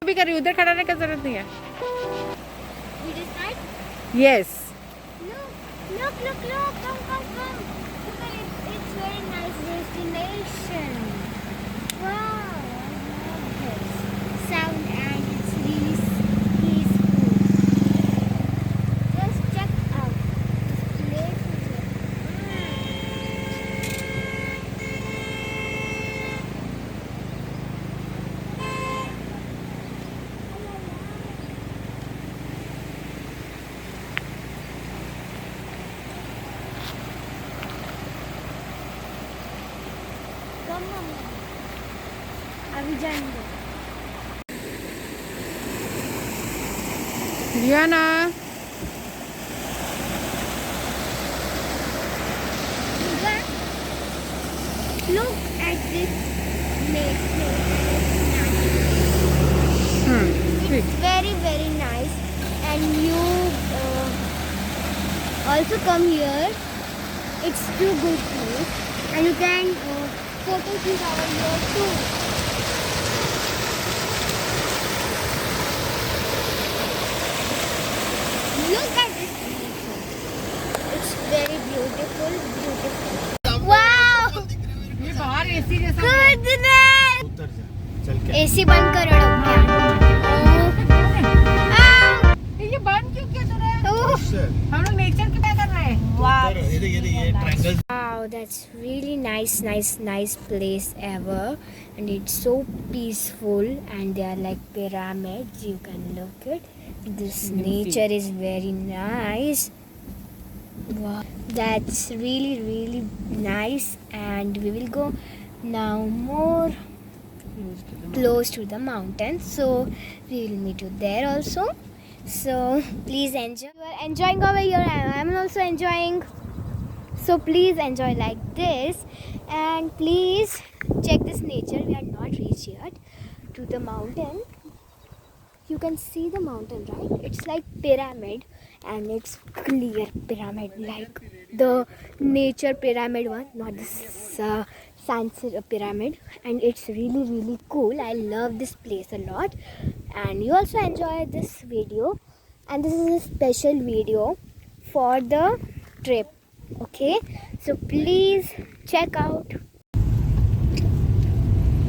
भी कर रही हूँ, उधर खड़ा रहने का जरूरत नहीं है. Yes. Look, come. Look at it. It's very nice destination. Wow, I love this sound and it's really peaceful. Just check out this place. Come on. अभी जाएंगे. Rihanna. Look at this place. It's very, very nice. And you also come here. It's too good place. And you can photo shoot over here too. Look at this nature. It's very beautiful. Wow! ये बाहर AC जैसा. Goodness! उतर जा चल के AC बंद कर रहा ये बंद क्यों किया तूने? सर हम लोग नेचर की क्या कर रहे हैं? Wow. ये triangle Wow, that's really nice place ever, and it's so peaceful, and they are like pyramids. You can look it. This nature is very nice. Wow, that's really nice, and we will go now more close to the mountain, so we will meet you there also. So please enjoy. You are enjoying over here, and I am also enjoying. So please enjoy like this, and please check this nature. We are not reached yet to the mountain. You can see the mountain, right? It's like pyramid, and it's clear pyramid, like the nature pyramid one, not this science pyramid. And it's really cool. I love this place a lot, and you also enjoy this video. And this is a special video for the trip. Okay, so please check out.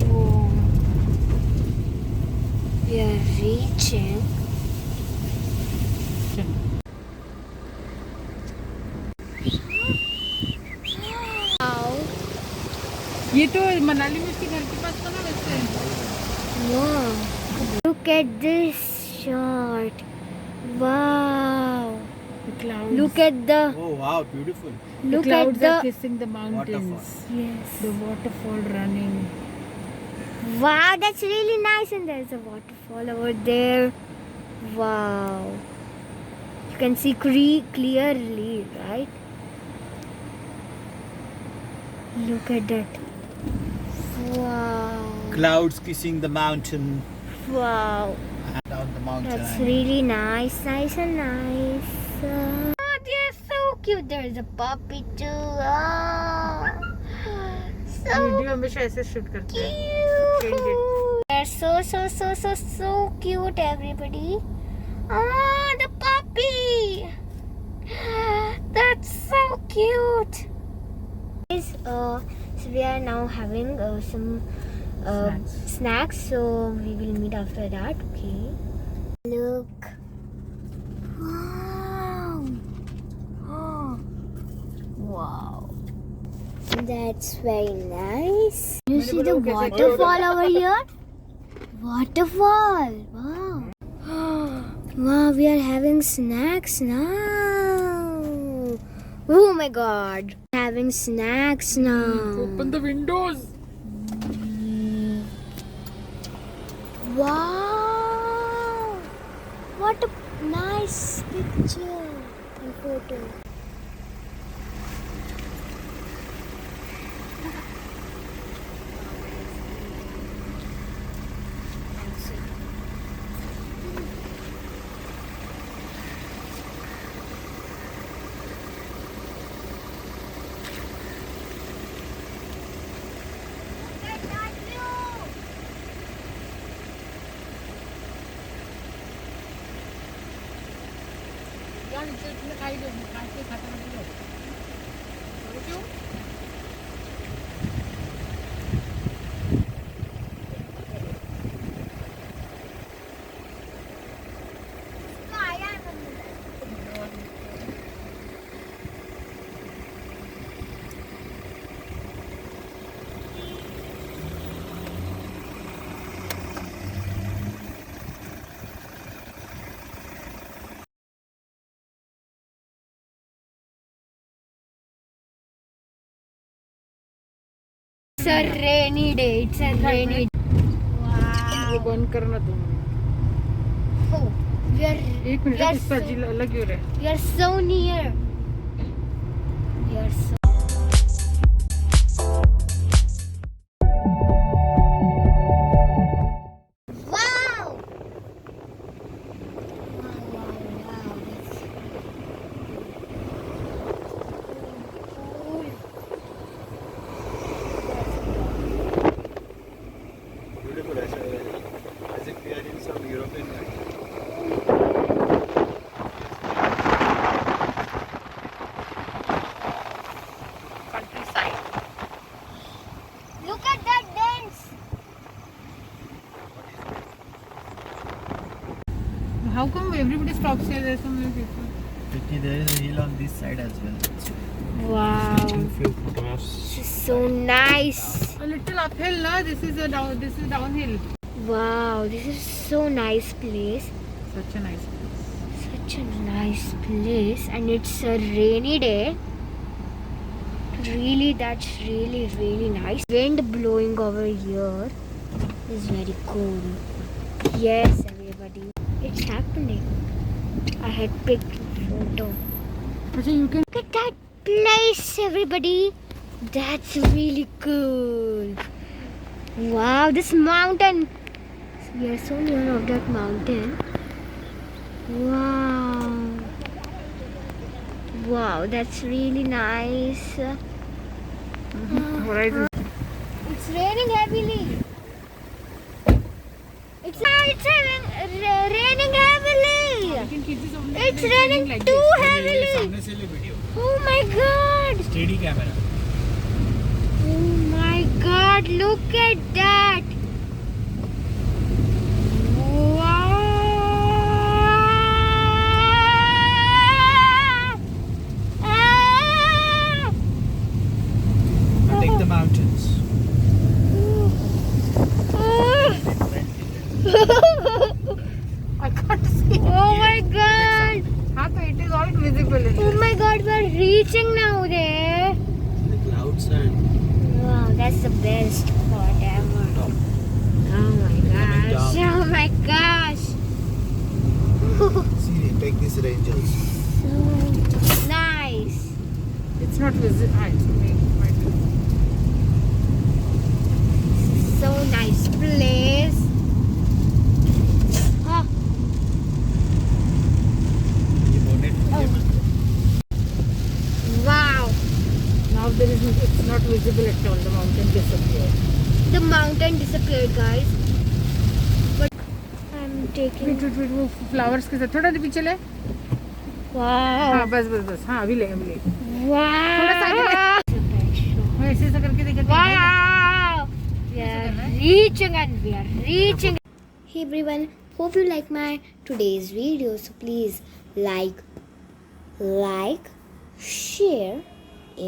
Oh, we are reaching. Wow. ये तो मनाली में उसके घर के पास था ना वैसे. Wow. Look at this shot. Wow. The clouds. Look at the Oh wow, beautiful. The look clouds at are the kissing the mountains. yes. The waterfall running. Wow, that's really nice, and there's a waterfall over there. Wow. You can see clearly, right? Look at that. Wow. Clouds kissing the mountain. Wow. Down the mountain. That's really nice and nice. Oh, they're so cute. There's a puppy too. Oh, so video हमेशा ऐसे shoot करते हैं. cute. They're so cute, everybody. Oh, the puppy. That's so cute. Guys, so we are now having some snacks. So we will meet after that. Okay. Look. Wow. Oh. Wow. That's very nice. You see the waterfall over here? Waterfall. Wow. Wow, we are having snacks now. Oh my god. Having snacks now. Open the windows. Wow. What a nice picture and photo. खाई दो खाते खाते खाते क्यों It's a rainy day. It's a rainy day. ये Wow. बंद करना तुम Oh, we are, एक we मिनट are, इस पर so, लग क्यों रहे we are so near. We are so. Wow! Wow. Beautiful, as if we are in some European country. countryside Look at that dance. how come everybody stops here there's so many people Vicky, there is a hill on this side as well. Wow. Taking few photographs. This is so nice. a little uphill na this is downhill Wow, this is so nice place. such a nice place Such a nice place, and it's a rainy day. Really, that's really nice. Wind blowing over here is very cool. Yes, everybody, it's happening. I had picked a photo. अच्छा you can Look at that place, everybody. That's really cool. Wow, this mountain. We are so near of that mountain. Wow. Wow, that's really nice. horizon It's raining heavily. It's raining heavily. you can keep this on It's raining like too this. heavily. सामने से ले video. Oh my god. Steady camera. Oh my god, look at that. Wow. Ah. Now take the mountains. I can't see Oh my god. हाँ तो it is all visible in Oh this. my god, we're reaching now there. The clouds are Wow, that's the best spot ever. top. Oh my Coming gosh. down. Oh my gosh. See, take these ranges. So nice. It's not visible. It's might be. So nice place. Huh. ये bonnet Oh. Wow. Now there is it's not visible at all. The mountain disappeared. The mountain disappeared, guys. But I'm taking. wait वो flowers के साथ थोड़ा सा पीछे ले Wow. हाँ बस हाँ अभी ले Wow. थोड़ा सा आगे ले मैं ऐसे करके देखा Wow. We are reaching and we are reaching. Hey everyone, hope you like my today's video. So please like, share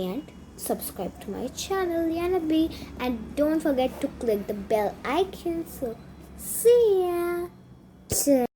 and subscribe to my channel Yana B, and don't forget to click the bell icon. So see ya.